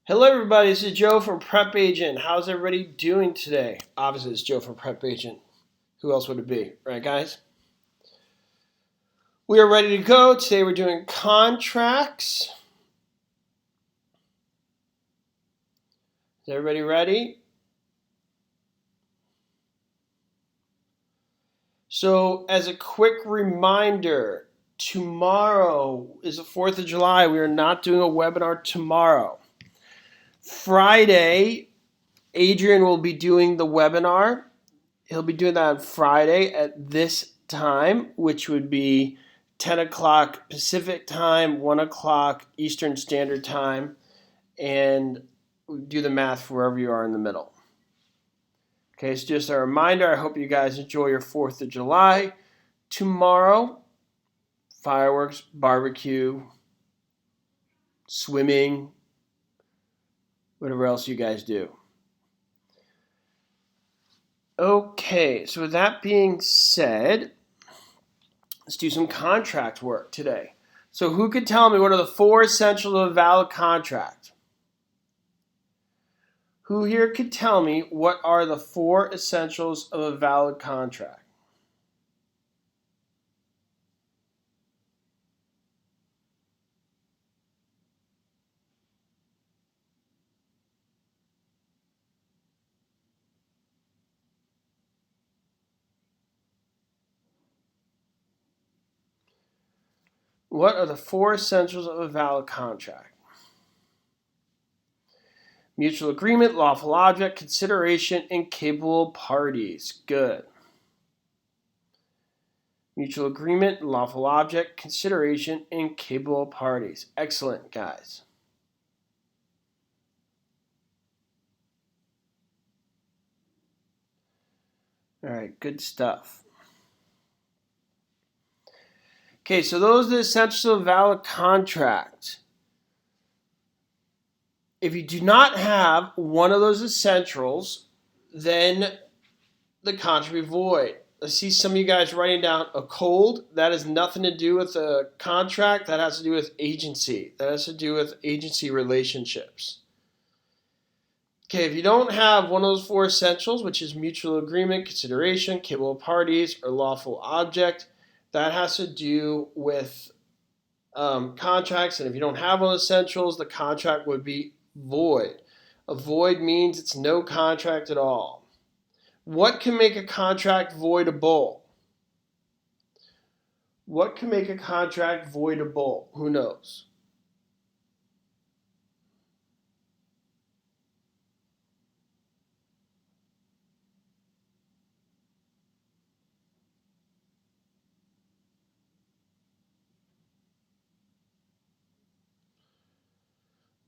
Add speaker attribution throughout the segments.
Speaker 1: Hello everybody, this is Joe from PrepAgent. How's everybody doing today? Obviously it's Joe from PrepAgent. Who else would it be? Right guys? We are ready to go. Today we're doing contracts. Is everybody ready? So as a quick reminder, tomorrow is the 4th of July. We are not doing a webinar tomorrow. Friday, Adrian will be doing the webinar. He'll be doing that on Friday at this time, which would be 10 o'clock Pacific time, 1 o'clock Eastern Standard Time, and do the math for wherever you are in the middle. Okay, it's just a reminder. I hope you guys enjoy your 4th of July. Tomorrow, fireworks, barbecue, swimming, whatever else you guys do. Okay, so with that being said, let's do some contract work today. So who could tell me what are the 4 essentials of a valid contract? Who here could tell me what are the 4 essentials of a valid contract? What are the 4 essentials of a valid contract? Mutual agreement, lawful object, consideration, and capable parties. Good. Mutual agreement, lawful object, consideration, and capable parties. Excellent, guys. All right, good stuff. Okay, so those are the essentials of a valid contract. If you do not have one of those essentials, then the contract will be void. I see some of you guys writing down a cold. That has nothing to do with a contract. That has to do with agency. That has to do with agency relationships. Okay, if you don't have one of those 4 essentials, which is mutual agreement, consideration, capable parties, or lawful object, that has to do with contracts. And if you don't have one of the essentials, the contract would be void. A void means it's no contract at all. What can make a contract voidable? What can make a contract voidable? Who knows?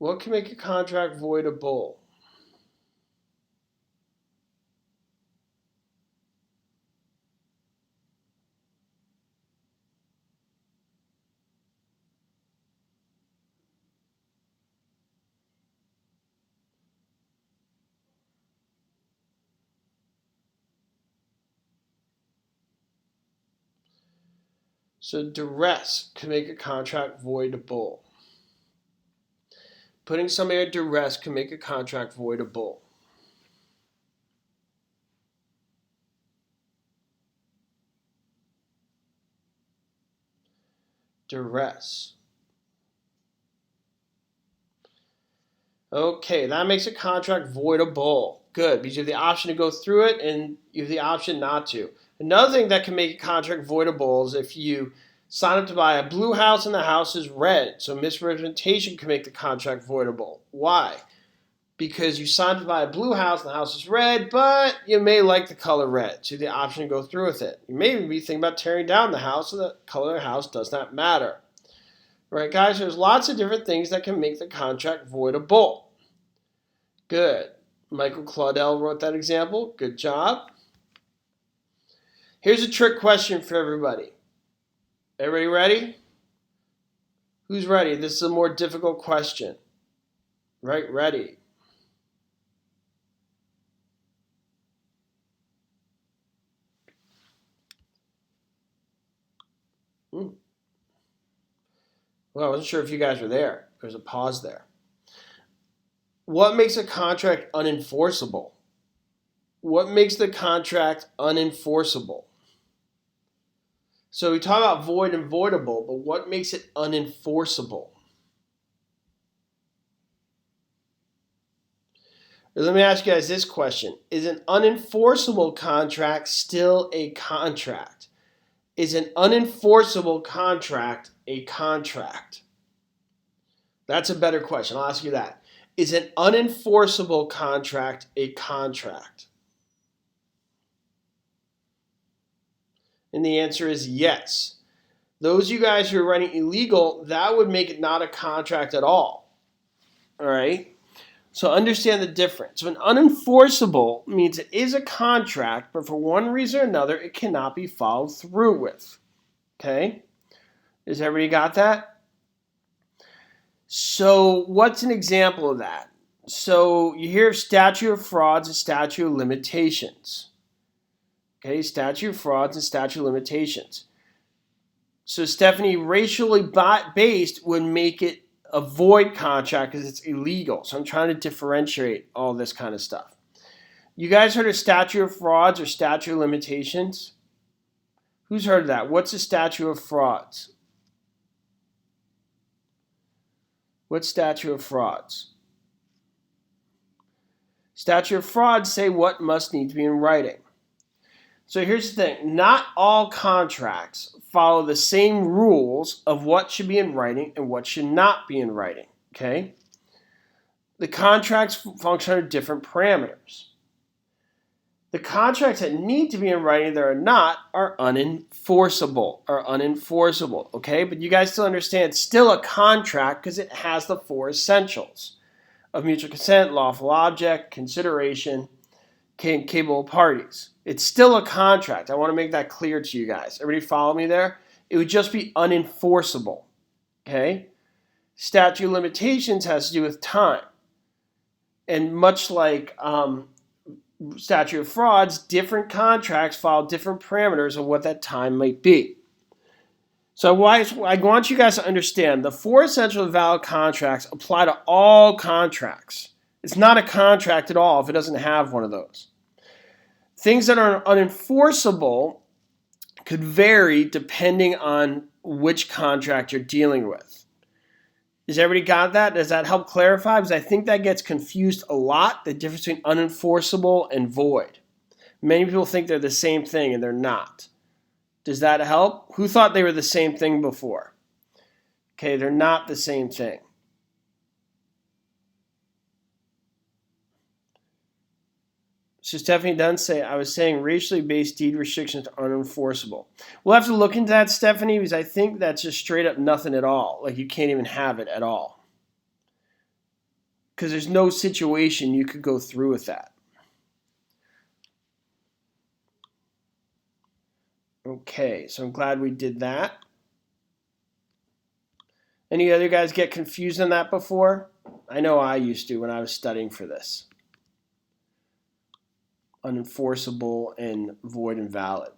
Speaker 1: What can make a contract voidable? So duress can make a contract voidable. Putting somebody at duress can make a contract voidable. Duress. Okay, that makes a contract voidable. Good, because you have the option to go through it and you have the option not to. Another thing that can make a contract voidable is if you sign up to buy a blue house and the house is red. So misrepresentation can make the contract voidable. Why? Because you signed up to buy a blue house and the house is red, but you may like the color red. So you have the option to go through with it. You may be thinking about tearing down the house, so the color of the house does not matter. Right, guys? There's lots of different things that can make the contract voidable. Good. Michael Claudel wrote that example. Good job. Here's a trick question for everybody. Everybody ready? Who's ready? This is a more difficult question. Right? Ready. Well, I wasn't sure if you guys were there. There's a pause there. What makes a contract unenforceable? What makes the contract unenforceable? So we talk about void and voidable, but what makes it unenforceable? Let me ask you guys this question. Is an unenforceable contract still a contract? Is an unenforceable contract a contract? That's a better question. I'll ask you that. Is an unenforceable contract a contract? And the answer is yes. Those of you guys who are writing illegal, that would make it not a contract at all. All right? So understand the difference. So an unenforceable means it is a contract, but for one reason or another, it cannot be followed through with. Okay? Has everybody got that? So what's an example of that? So you hear of statute of frauds and statute of limitations. Okay, statute of frauds and statute of limitations. So Stephanie, racially based would make it a void contract because it's illegal. So I'm trying to differentiate all this kind of stuff. You guys heard of statute of frauds or statute of limitations? Who's heard of that? What's a statute of frauds? What's statute of frauds? Statute of frauds say what must need to be in writing. So here's the thing. Not all contracts follow the same rules of what should be in writing and what should not be in writing. Okay? The contracts function under different parameters. The contracts that need to be in writing that are not are unenforceable. Okay? But you guys still understand it's still a contract because it has the four essentials of mutual consent, lawful object, consideration, capable parties. It's still a contract. I want to make that clear to you guys. Everybody follow me there? It would just be unenforceable. Okay? Statute of limitations has to do with time. And much like statute of frauds, different contracts follow different parameters of what that time might be. So I want you guys to understand the four essential valid contracts apply to all contracts. It's not a contract at all if it doesn't have one of those. Things that are unenforceable could vary depending on which contract you're dealing with. Has everybody got that? Does that help clarify? Because I think that gets confused a lot, the difference between unenforceable and void. Many people think they're the same thing and they're not. Does that help? Who thought they were the same thing before? Okay, they're not the same thing. So Stephanie does say, I was saying racially based deed restrictions are unenforceable. We'll have to look into that, Stephanie, because I think that's just straight up nothing at all. Like you can't even have it at all. Because there's no situation you could go through with that. Okay, so I'm glad we did that. Any other guys get confused on that before? I know I used to when I was studying for this. Unenforceable and void and valid.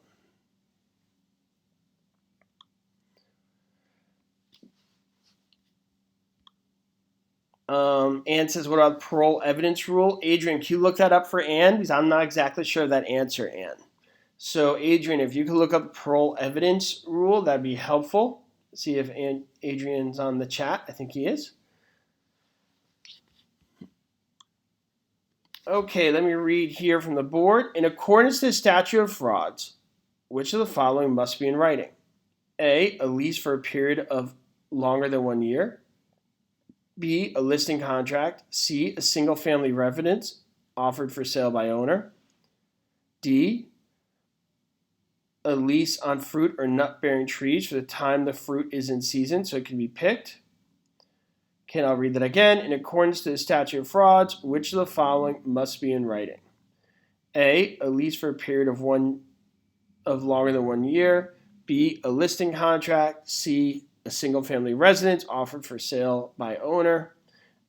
Speaker 1: Ann says, what about the parole evidence rule? Adrian, can you look that up for Ann? Because I'm not exactly sure of that answer, Ann. So Adrian, if you could look up the parole evidence rule, that'd be helpful. See if Adrian's on the chat. I think he is. Okay, let me read here from the board. In accordance to the statute of frauds, which of the following must be in writing? A lease for a period of longer than 1 year. B, a listing contract. C, a single-family residence offered for sale by owner. D, a lease on fruit or nut-bearing trees for the time the fruit is in season so it can be picked. Okay, I'll read that again. In accordance to the statute of frauds, which of the following must be in writing? A lease for a period of longer than 1 year. B, a listing contract. C, a single-family residence offered for sale by owner.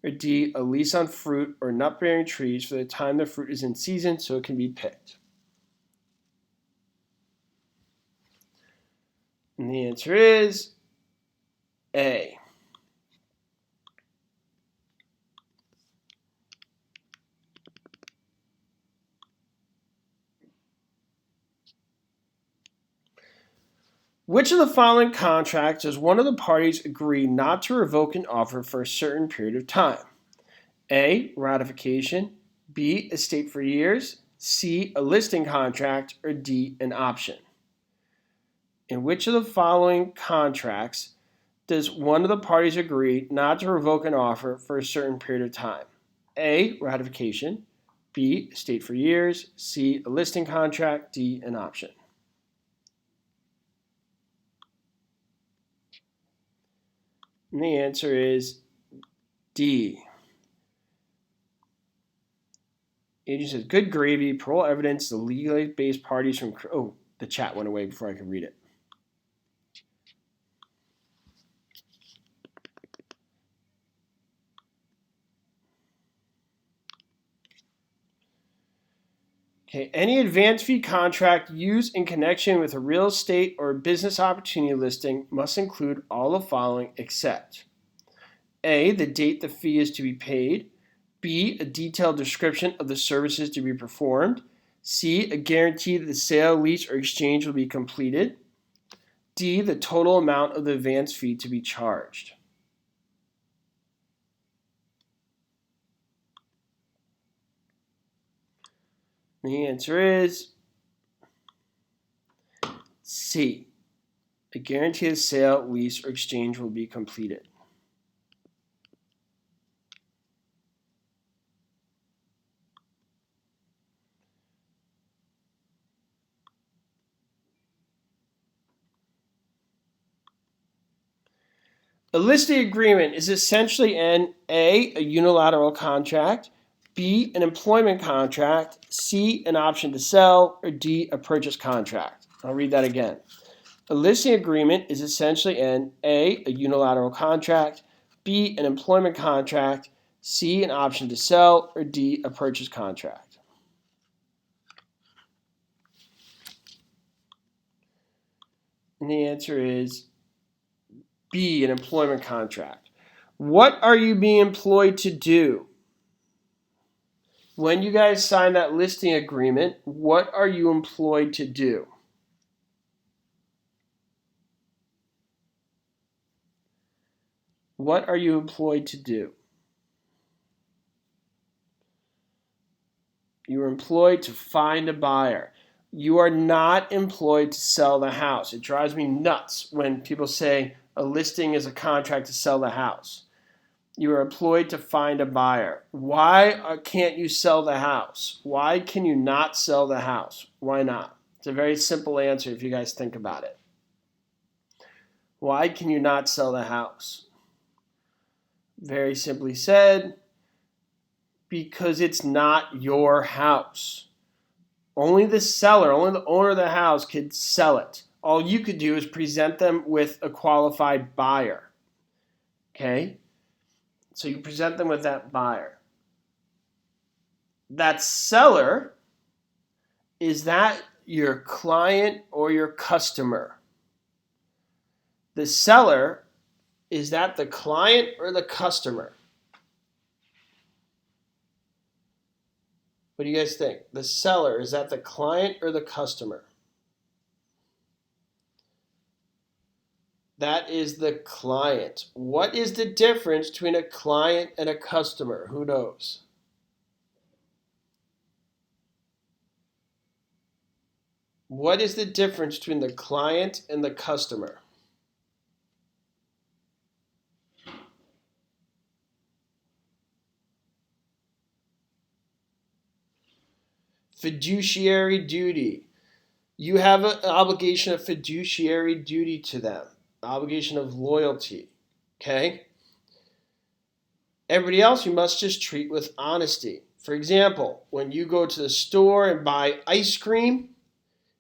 Speaker 1: Or D, a lease on fruit or nut-bearing trees for the time the fruit is in season so it can be picked. And the answer is A. Which of the following contracts does one of the parties agree not to revoke an offer for a certain period of time? A. Ratification. B. Estate for years. C. A listing contract. Or D. An option. In which of the following contracts does one of the parties agree not to revoke an offer for a certain period of time? A. Ratification. B. Estate for years. C. A listing contract. D. An option. And the answer is D. Agent says, good gravy, parole evidence, the legally based parties from... Oh, the chat went away before I could read it. Okay, any advance fee contract used in connection with a real estate or business opportunity listing must include all the following except A, the date the fee is to be paid, B, a detailed description of the services to be performed, C, a guarantee that the sale, lease, or exchange will be completed, D, the total amount of the advance fee to be charged. The answer is C. A guarantee the sale, lease, or exchange will be completed. A listing agreement is essentially a unilateral contract, B, an employment contract, C, an option to sell, or D, a purchase contract. I'll read that again. A listing agreement is essentially a unilateral contract, B, an employment contract, C, an option to sell, or D, a purchase contract. And the answer is B, an employment contract. What are you being employed to do? When you guys sign that listing agreement, what are you employed to do? What are you employed to do? You are employed to find a buyer. You are not employed to sell the house. It drives me nuts when people say a listing is a contract to sell the house. You are employed to find a buyer. Why can't you sell the house? Why can you not sell the house? Why not? It's a very simple answer if you guys think about it. Why can you not sell the house? Very simply said, because it's not your house. Only the seller, only the owner of the house could sell it. All you could do is present them with a qualified buyer. Okay? So you present them with that buyer. That seller, is that your client or your customer? The seller, is that the client or the customer? What do you guys think? The seller, is that the client or the customer? That is the client. What is the difference between a client and a customer? Who knows? What is the difference between the client and the customer? Fiduciary duty. You have an obligation of fiduciary duty to them, obligation of loyalty. Okay? Everybody else you must just treat with honesty. For example, when you go to the store and buy ice cream,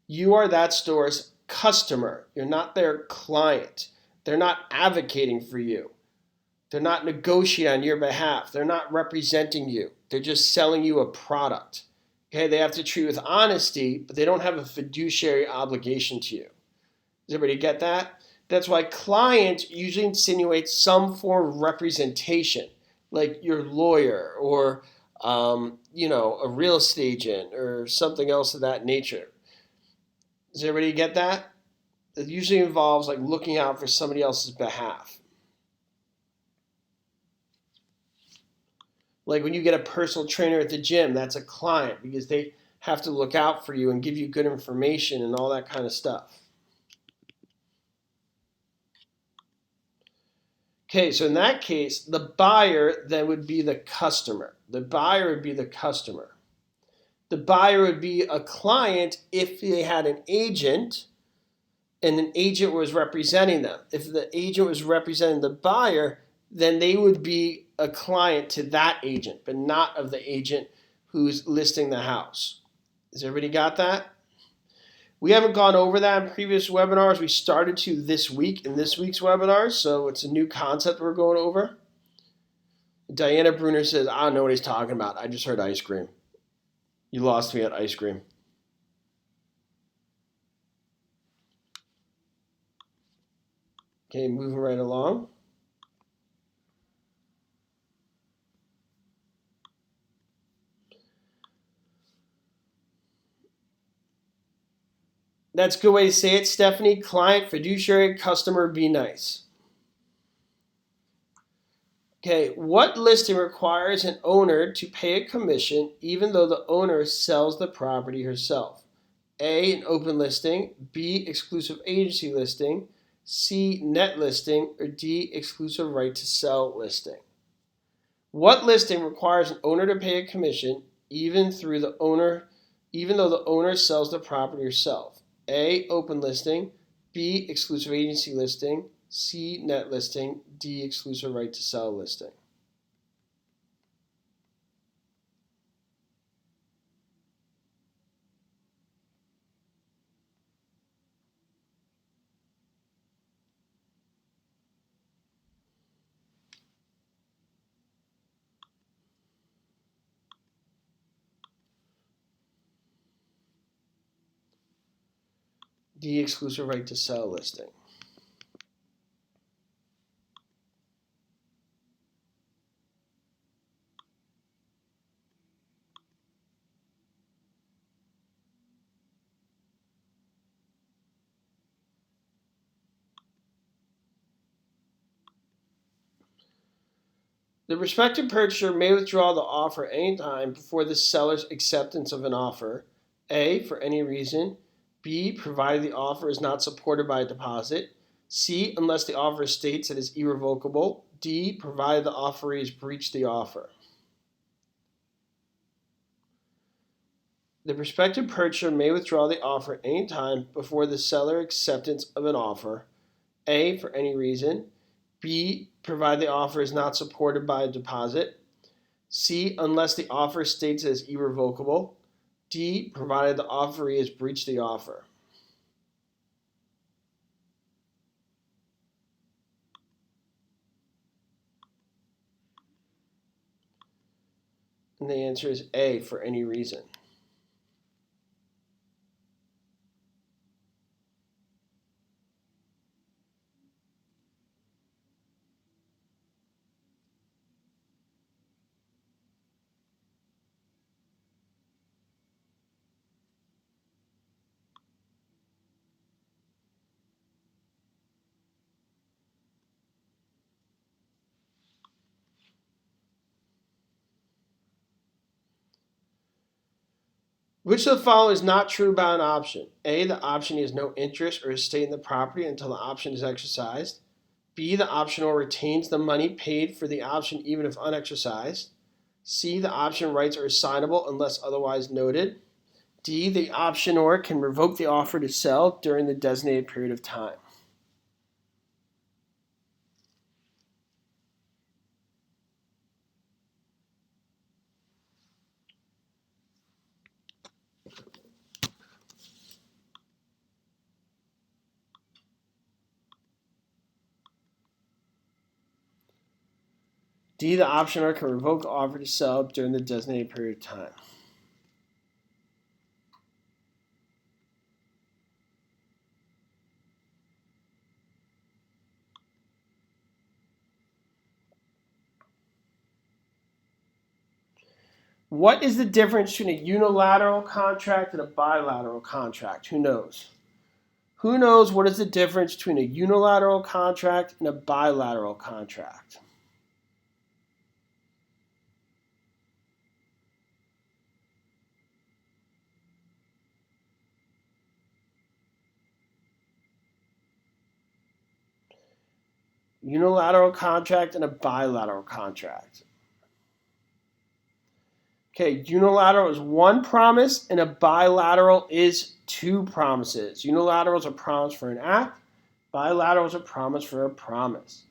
Speaker 1: you are that store's customer. You're not their client. They're not advocating for you. They're not negotiating on your behalf. They're not representing you. They're just selling you a product. Okay, they have to treat with honesty, but they don't have a fiduciary obligation to you. Does everybody get that? That's why client usually insinuates some form of representation, like your lawyer or a real estate agent or something else of that nature. Does everybody get that? It usually involves like looking out for somebody else's behalf. Like when you get a personal trainer at the gym, that's a client because they have to look out for you and give you good information and all that kind of stuff. Okay, so in that case, the buyer then would be the customer. The buyer would be the customer. The buyer would be a client if they had an agent and an agent was representing them. If the agent was representing the buyer, then they would be a client to that agent, but not of the agent who's listing the house. Has everybody got that? We haven't gone over that in previous webinars. We started to this week in this week's webinars, so it's a new concept we're going over. Diana Bruner says, I don't know what he's talking about. I just heard ice cream. You lost me at ice cream. Okay, moving right along. That's a good way to say it, Stephanie. Client, fiduciary, customer, be nice. Okay, what listing requires an owner to pay a commission even though the owner sells the property herself? A, an open listing, B, exclusive agency listing, C, net listing, or D, exclusive right to sell listing? What listing requires an owner to pay a commission even though the owner sells the property herself? A, open listing, B, exclusive agency listing, C, net listing, D, exclusive right to sell listing. D, exclusive right to sell listing. The prospective purchaser may withdraw the offer any time before the seller's acceptance of an offer. A, for any reason. B, provided the offer is not supported by a deposit. C, unless the offer states it is irrevocable. D, provided the offeree has breached the offer. The prospective purchaser may withdraw the offer at any time before the seller acceptance of an offer. A, for any reason. B, provided the offer is not supported by a deposit. C, unless the offer states it is irrevocable. D, provided the offeree has breached the offer. And the answer is A, for any reason. Which of the following is not true about an option? A, the optionee has no interest or estate in the property until the option is exercised. B, the optional retains the money paid for the option even if unexercised. C, the option rights are assignable unless otherwise noted. D, the optionor can revoke the offer to sell during the designated period of time. D, the optioner can revoke the offer to sell during the designated period of time. What is the difference between a unilateral contract and a bilateral contract? Who knows? Who knows what is the difference between a unilateral contract and a bilateral contract? Unilateral contract and a bilateral contract. Okay, unilateral is one promise and a bilateral is two promises. Unilateral is a promise for an act. Bilateral is a promise for a promise.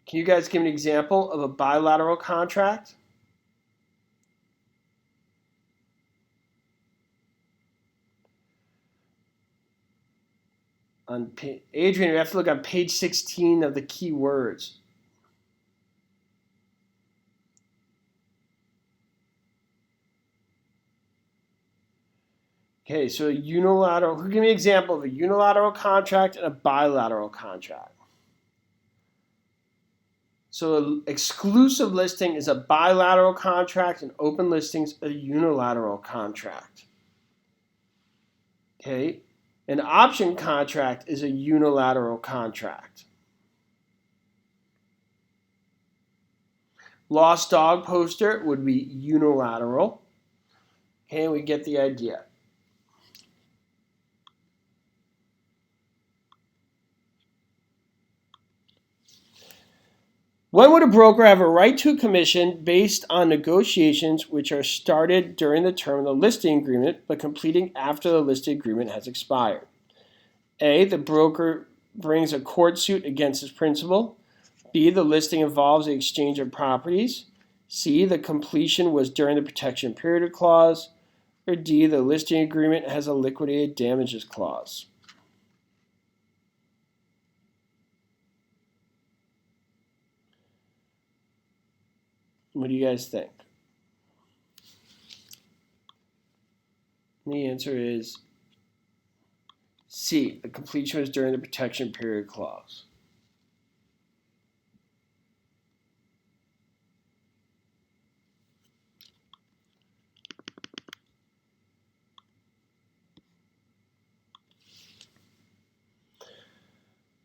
Speaker 1: Can you guys give an example of a bilateral contract? Adrian, you have to look on page 16 of the key words. Okay, so a unilateral, who give me an example of a unilateral contract and a bilateral contract? So an exclusive listing is a bilateral contract and open listings a unilateral contract. Okay, an option contract is a unilateral contract. Lost dog poster would be unilateral. Okay, we get the idea. When would a broker have a right to a commission based on negotiations which are started during the term of the listing agreement but completing after the listing agreement has expired? A, the broker brings a court suit against his principal. B, the listing involves the exchange of properties. C, the completion was during the protection period clause. Or D, the listing agreement has a liquidated damages clause. What do you guys think? And the answer is C, the completion was during the protection period clause.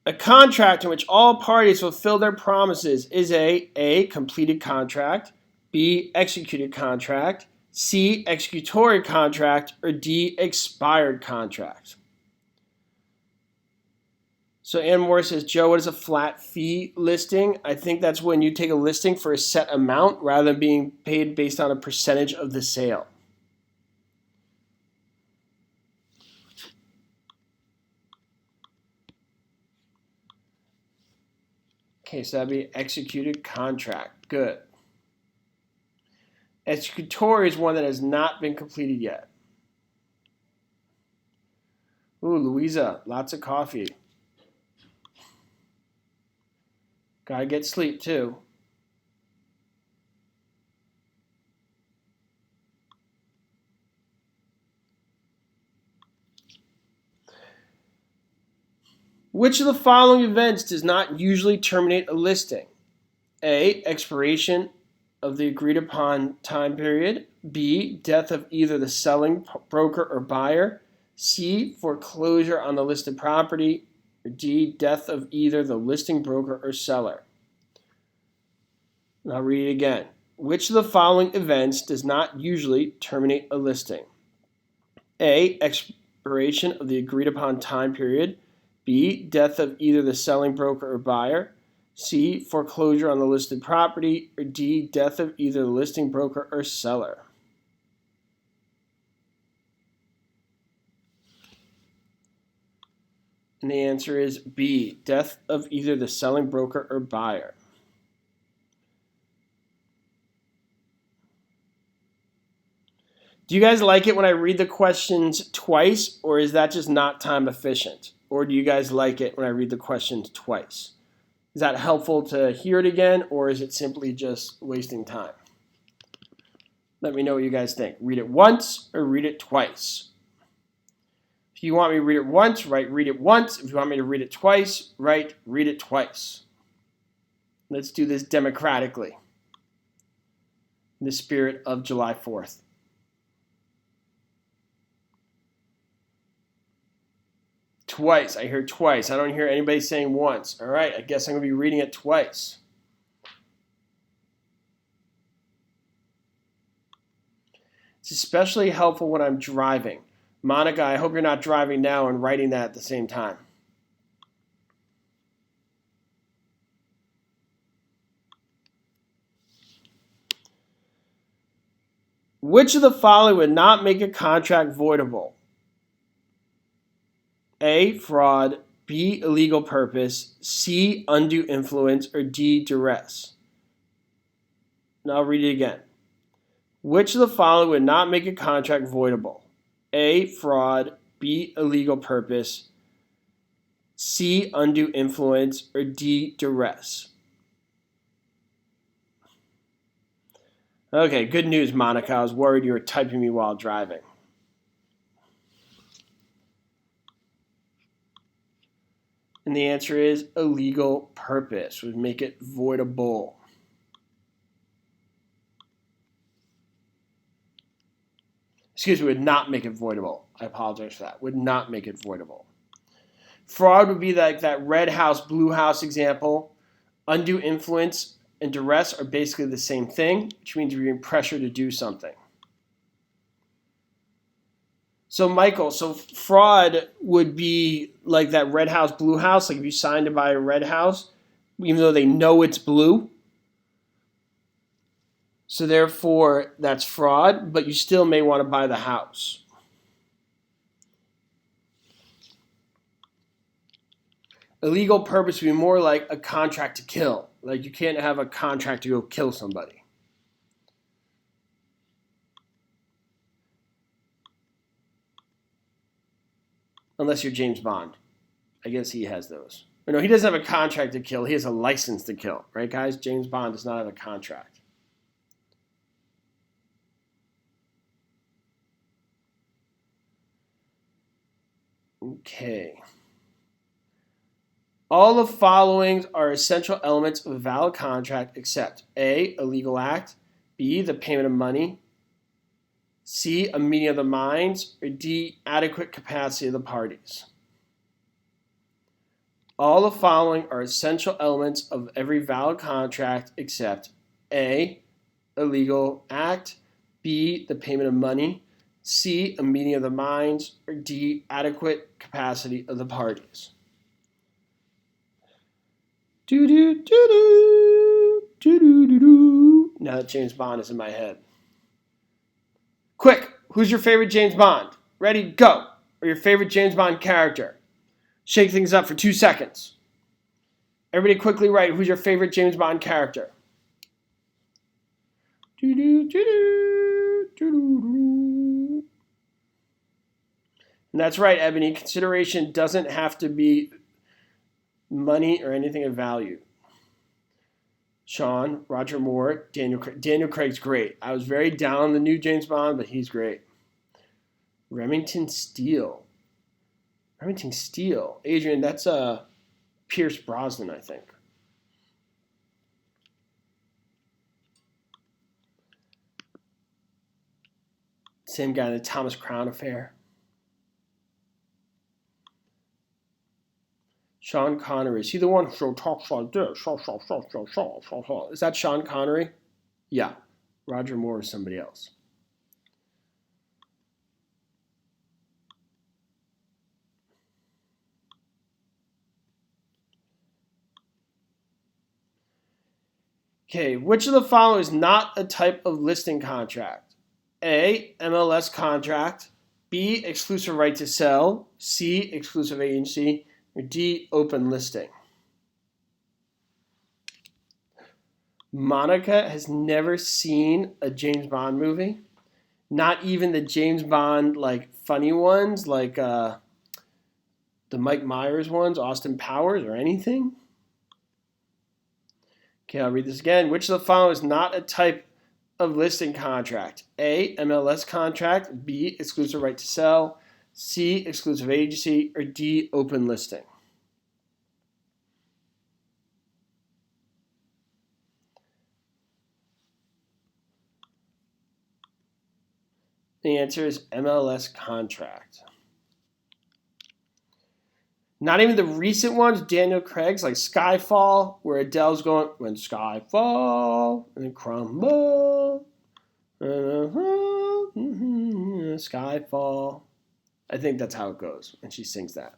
Speaker 1: A contract in which all parties fulfill their promises is A, completed contract, B, executed contract, C, executory contract, or D, expired contract. So Ann Moore says, Joe, what is a flat fee listing? I think that's when you take a listing for a set amount rather than being paid based on a percentage of the sale. Okay, so that'd be executed contract. Good. Executory is one that has not been completed yet. Ooh, Louisa, lots of coffee. Gotta get sleep too. Which of the following events does not usually terminate a listing? A, expiration of the agreed upon time period. B, death of either the selling broker or buyer. C, foreclosure on the listed property. Or D, death of either the listing broker or seller. And I'll read it again. Which of the following events does not usually terminate a listing? A, expiration of the agreed upon time period. B, death of either the selling broker or buyer. C, foreclosure on the listed property. Or D, death of either the listing broker or seller. And the answer is B, death of either the selling broker or buyer. Do you guys like it when I read the questions twice, or is that just not time efficient? Or do you guys like it when I read the questions twice? Is that helpful to hear it again, or is it simply just wasting time? Let me know what you guys think. Read it once or read it twice. If you want me to read it once, write read it once. If you want me to read it twice, write read it twice. Let's do this democratically in the spirit of July 4th. Twice. I hear twice. I don't hear anybody saying once. All right, I guess I'm going to be reading it twice. It's especially helpful when I'm driving. Monica, I hope you're not driving now and writing that at the same time. Which of the following would not make a contract voidable? A, fraud, B, illegal purpose, C, undue influence, or D, duress? Now I'll read it again. Which of the following would not make a contract voidable? A, fraud, B, illegal purpose, C, undue influence, or D, duress? Okay, good news, Monica. I was worried you were typing me while driving. And the answer is illegal purpose would make it voidable. Excuse me, would not make it voidable. I apologize for that. Would not make it voidable. Fraud would be like that red house, blue house example. Undue influence and duress are basically the same thing, which means you're being pressured to do something. So, Michael, fraud would be like that red house, blue house. Like if you signed to buy a red house, even though they know it's blue. So therefore, that's fraud, but you still may want to buy the house. Illegal purpose would be more like a contract to kill. Like you can't have a contract to go kill somebody. Unless you're James Bond. I guess he has those. Or no, he doesn't have a contract to kill. He has a license to kill. Right, guys? James Bond does not have a contract. Okay. All the following are essential elements of a valid contract except A, a legal act, B, the payment of money, C, a meeting of the minds, or D, adequate capacity of the parties. All the following are essential elements of every valid contract except A, a legal act, B, the payment of money, C, a meeting of the minds, or D, adequate capacity of the parties. Do do do do do do do do. Now that James Bond is in my head. Quick, who's your favorite James Bond? Ready, go. Or your favorite James Bond character? Shake things up for 2 seconds. Everybody quickly write who's your favorite James Bond character. Do do do do do do. And that's right, Ebony. Consideration doesn't have to be money or anything of value. Sean, Roger Moore, Daniel Craig. Daniel Craig's great. I was very down on the new James Bond, but he's great. Remington Steele. Adrian, that's Pierce Brosnan, I think. Same guy in the Thomas Crown Affair. Sean Connery. Is he the one who talks like this? Is that Sean Connery? Yeah. Roger Moore is somebody else. Okay, which of the following is not a type of listing contract? A, MLS contract, B, exclusive right to sell, C, exclusive agency, or D, open listing? Monica has never seen a James Bond movie. Not even the James Bond like funny ones, like the Mike Myers ones, Austin Powers, or anything. Okay, I'll read this again. Which of the following is not a type of listing contract? A, MLS contract, B, exclusive right to sell, C, exclusive agency, or D, open listing? The answer is MLS contract. Not even the recent ones, Daniel Craig's like Skyfall, where Adele's going, when Skyfall and crumble, Skyfall. I think that's how it goes when she sings that.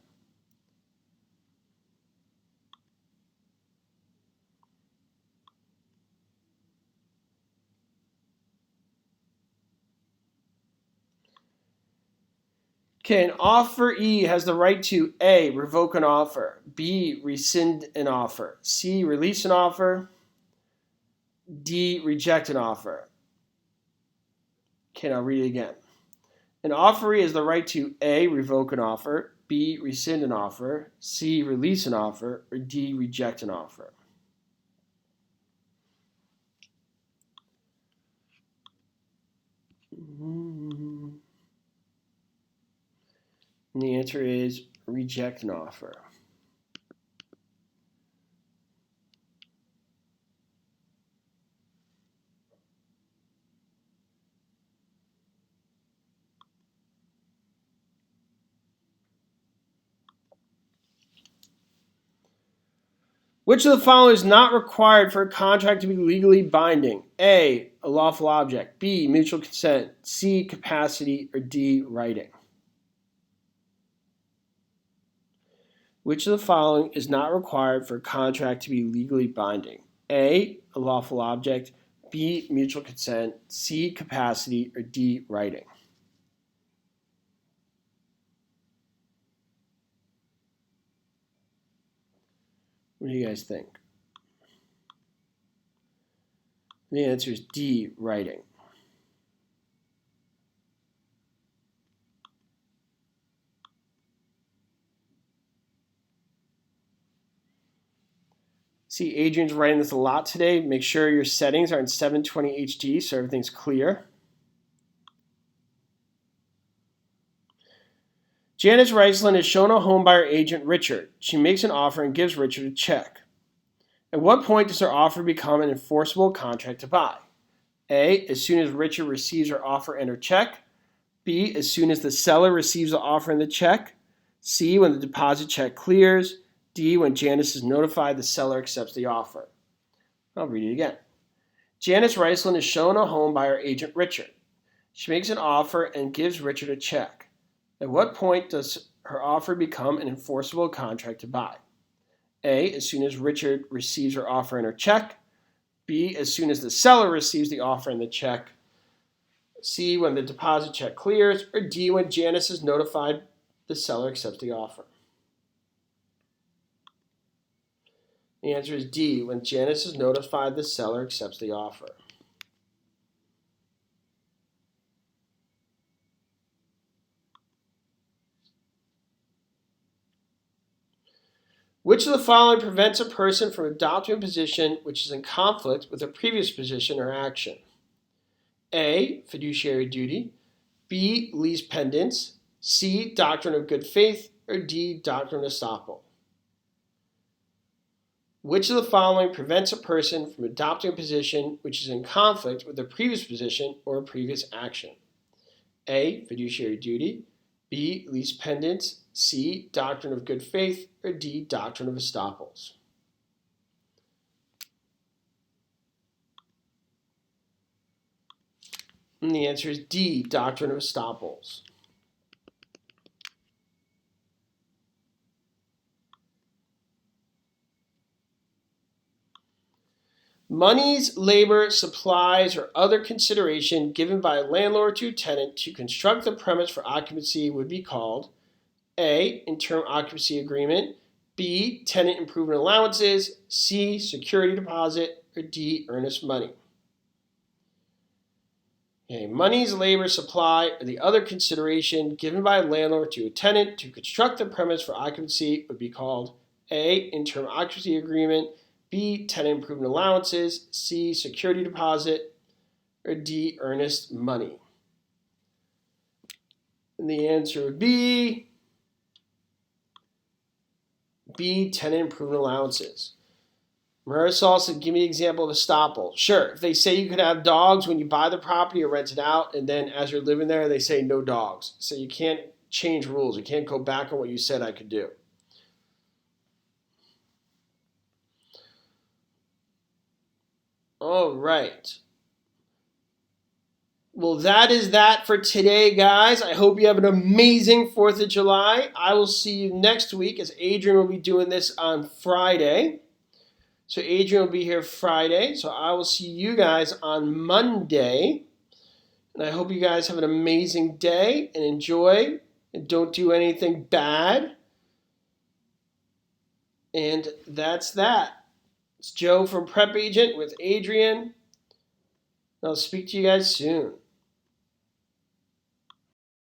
Speaker 1: Okay, an offeree has the right to A, revoke an offer, B, rescind an offer, C, release an offer, D, reject an offer. Okay, I'll read it again. An offeree has the right to A, revoke an offer, B, rescind an offer, C, release an offer, or D, reject an offer. And the answer is reject an offer. Which of the following is not required for a contract to be legally binding? A, a lawful object, B, mutual consent, C, capacity, or D, writing? Which of the following is not required for a contract to be legally binding? A, a lawful object, B, mutual consent, C, capacity, or D, writing? What do you guys think? The answer is D, writing. See, Adrian's writing this a lot today. Make sure your settings are in 720 HD so everything's clear. Janice Riceland is shown a home by her agent, Richard. She makes an offer and gives Richard a check. At what point does her offer become an enforceable contract to buy? A, as soon as Richard receives her offer and her check. B, as soon as the seller receives the offer and the check. C, when the deposit check clears. D, when Janice is notified the seller accepts the offer. I'll read it again. Janice Riceland is shown a home by her agent, Richard. She makes an offer and gives Richard a check. At what point does her offer become an enforceable contract to buy? A, as soon as Richard receives her offer and her check. B, as soon as the seller receives the offer and the check. C, when the deposit check clears. Or D, when Janice is notified the seller accepts the offer. The answer is D, when Janice is notified the seller accepts the offer. Which of the following prevents a person from adopting a position which is in conflict with a previous position or action? A, fiduciary duty, B, lease pendants, C, doctrine of good faith, or D, doctrine of estoppel? Which of the following prevents a person from adopting a position which is in conflict with a previous position or a previous action? A, fiduciary duty, B, lease pendants, C, doctrine of good faith, or D, doctrine of estoppels? And the answer is D, doctrine of estoppels. Monies, labor, supplies, or other consideration given by a landlord to a tenant to construct the premise for occupancy would be called A, interim occupancy agreement, B, tenant improvement allowances, C, security deposit, or D, earnest money. Okay, monies, labor, supply, or the other consideration given by a landlord to a tenant to construct the premise for occupancy would be called A, interim occupancy agreement, B, tenant improvement allowances, C, security deposit, or D, earnest money. And the answer would be B, tenant improvement allowances. Marisol said, give me an example of estoppel. Sure, if they say you can have dogs when you buy the property or rent it out, and then as you're living there, they say no dogs. So you can't change rules. You can't go back on what you said I could do. All right. Well, that is that for today, guys. I hope you have an amazing 4th of July. I will see you next week as Adrian will be doing this on Friday. So Adrian will be here Friday. So I will see you guys on Monday. And I hope you guys have an amazing day and enjoy and don't do anything bad. And that's that. It's Joe from PrepAgent with Adrian. I'll speak to you guys soon.